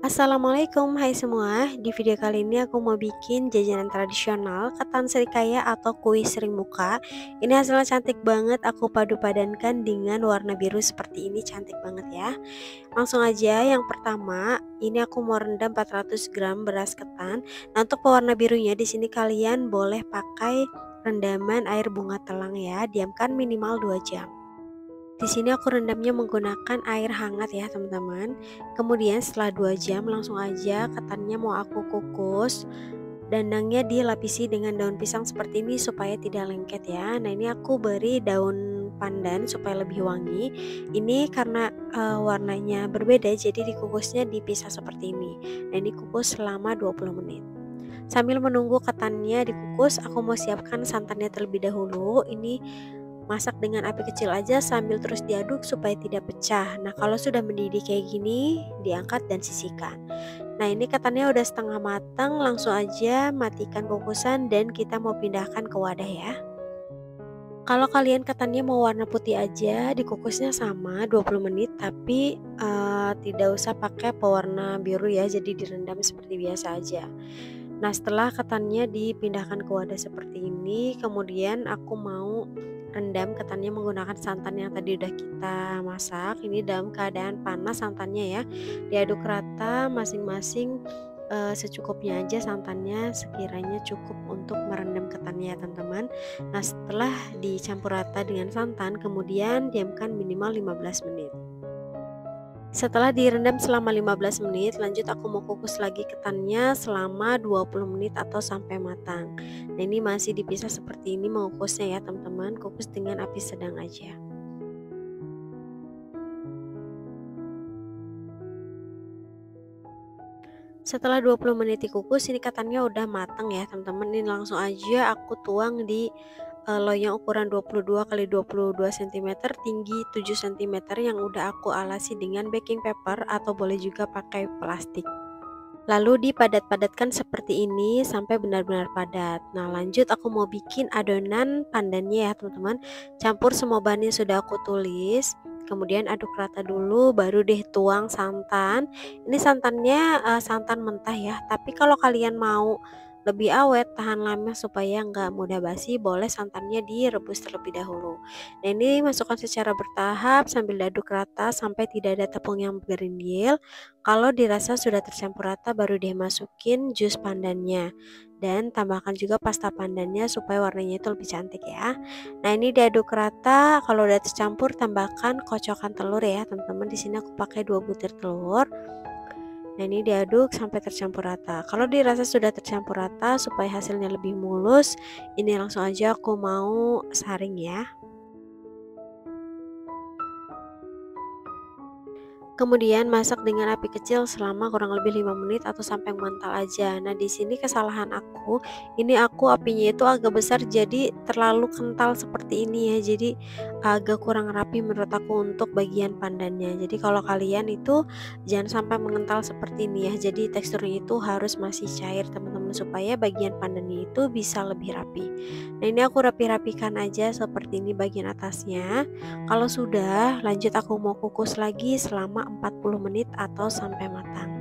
Assalamualaikum, hai semua. Di video kali ini aku mau bikin jajanan tradisional ketan serikaya atau kuis sering muka. Ini hasilnya cantik banget, aku padu padankan dengan warna biru seperti ini, cantik banget ya. Langsung aja, yang pertama, ini aku mau rendam 400 gram beras ketan. Nah, untuk pewarna birunya di sini kalian boleh pakai rendaman air bunga telang ya, diamkan minimal 2 jam. Di sini aku rendamnya menggunakan air hangat ya teman-teman. Kemudian setelah 2 jam langsung aja ketannya mau aku kukus. Dandangnya dilapisi dengan daun pisang seperti ini supaya tidak lengket ya. Nah, ini aku beri daun pandan supaya lebih wangi. Ini karena warnanya berbeda jadi dikukusnya dipisah seperti ini. Nah, ini kukus selama 20 menit. Sambil menunggu ketannya dikukus, aku mau siapkan santannya terlebih dahulu. Ini masak dengan api kecil aja sambil terus diaduk supaya tidak pecah. Nah, kalau sudah mendidih kayak gini, diangkat dan sisihkan. Nah, ini ketannya udah setengah matang, langsung aja matikan kukusan dan kita mau pindahkan ke wadah ya. Kalau kalian ketannya mau warna putih aja, dikukusnya sama 20 menit tapi tidak usah pakai pewarna biru ya, jadi direndam seperti biasa aja. Nah, setelah ketannya dipindahkan ke wadah seperti ini, kemudian aku mau rendam ketannya menggunakan santan yang tadi udah kita masak. Ini dalam keadaan panas santannya ya. Diaduk rata masing-masing secukupnya aja santannya, sekiranya cukup untuk merendam ketannya ya teman-teman. Nah, setelah dicampur rata dengan santan, kemudian diamkan minimal 15 menit. Setelah direndam selama 15 menit, lanjut aku mau kukus lagi ketannya selama 20 menit atau sampai matang. Nah, ini masih dipisah seperti ini mengukusnya ya teman-teman, kukus dengan api sedang aja. Setelah 20 menit dikukus, ini ketannya udah matang ya teman-teman. Ini langsung aja aku tuang di loyang ukuran 22 kali 22 cm tinggi 7 cm yang udah aku alasi dengan baking paper atau boleh juga pakai plastik. Lalu dipadat-padatkan seperti ini sampai benar-benar padat. Nah, lanjut aku mau bikin adonan pandannya ya teman-teman. Campur semua bahan yang sudah aku tulis. Kemudian aduk rata dulu, baru deh tuang santan. Ini santannya santan mentah ya. Tapi kalau kalian mau lebih awet, tahan lama supaya nggak mudah basi, boleh santannya direbus terlebih dahulu. Nah, ini masukkan secara bertahap sambil diaduk rata sampai tidak ada tepung yang bergerindil. Kalau dirasa sudah tercampur rata, baru deh masukin jus pandannya dan tambahkan juga pasta pandannya supaya warnanya itu lebih cantik ya. Nah, ini diaduk rata. Kalau udah tercampur, tambahkan kocokan telur ya teman-teman. Di sini aku pakai 2 butir telur. Nah, ini diaduk sampai tercampur rata. Kalau dirasa sudah tercampur rata supaya hasilnya lebih mulus, ini langsung aja aku mau saring ya. Kemudian masak dengan api kecil selama kurang lebih 5 menit atau sampai mengental aja. Nah, di sini kesalahan aku, ini aku apinya itu agak besar jadi terlalu kental seperti ini ya. Jadi agak kurang rapi menurut aku untuk bagian pandannya. Jadi kalau kalian itu jangan sampai mengental seperti ini ya. Jadi teksturnya itu harus masih cair teman-teman supaya bagian pandannya itu bisa lebih rapi. Nah, ini aku rapi-rapikan aja seperti ini bagian atasnya. Kalau sudah, lanjut aku mau kukus lagi selama 40 menit atau sampai matang.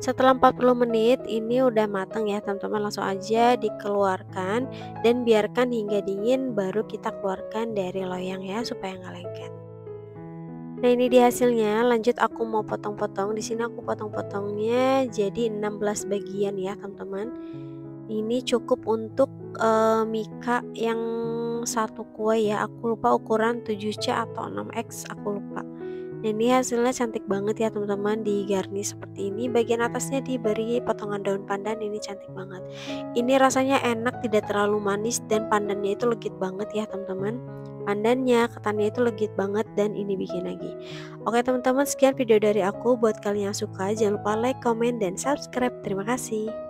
Setelah 40 menit ini udah matang ya teman-teman, langsung aja dikeluarkan dan biarkan hingga dingin baru kita keluarkan dari loyang ya supaya nggak lengket. Nah, ini di hasilnya. Lanjut aku mau potong-potong. Di sini aku potong-potongnya jadi 16 bagian ya teman-teman. Ini cukup untuk mika yang satu kue ya. Aku lupa ukuran 7C atau 6X, aku lupa. Nah, ini hasilnya cantik banget ya teman-teman, digarnish seperti ini. Bagian atasnya diberi potongan daun pandan, ini cantik banget. Ini rasanya enak, tidak terlalu manis dan pandannya itu legit banget ya teman-teman. Pandannya, ketannya itu legit banget dan ini bikin lagi. Oke teman-teman, sekian video dari aku. Buat kalian yang suka, jangan lupa like, comment, dan subscribe. Terima kasih.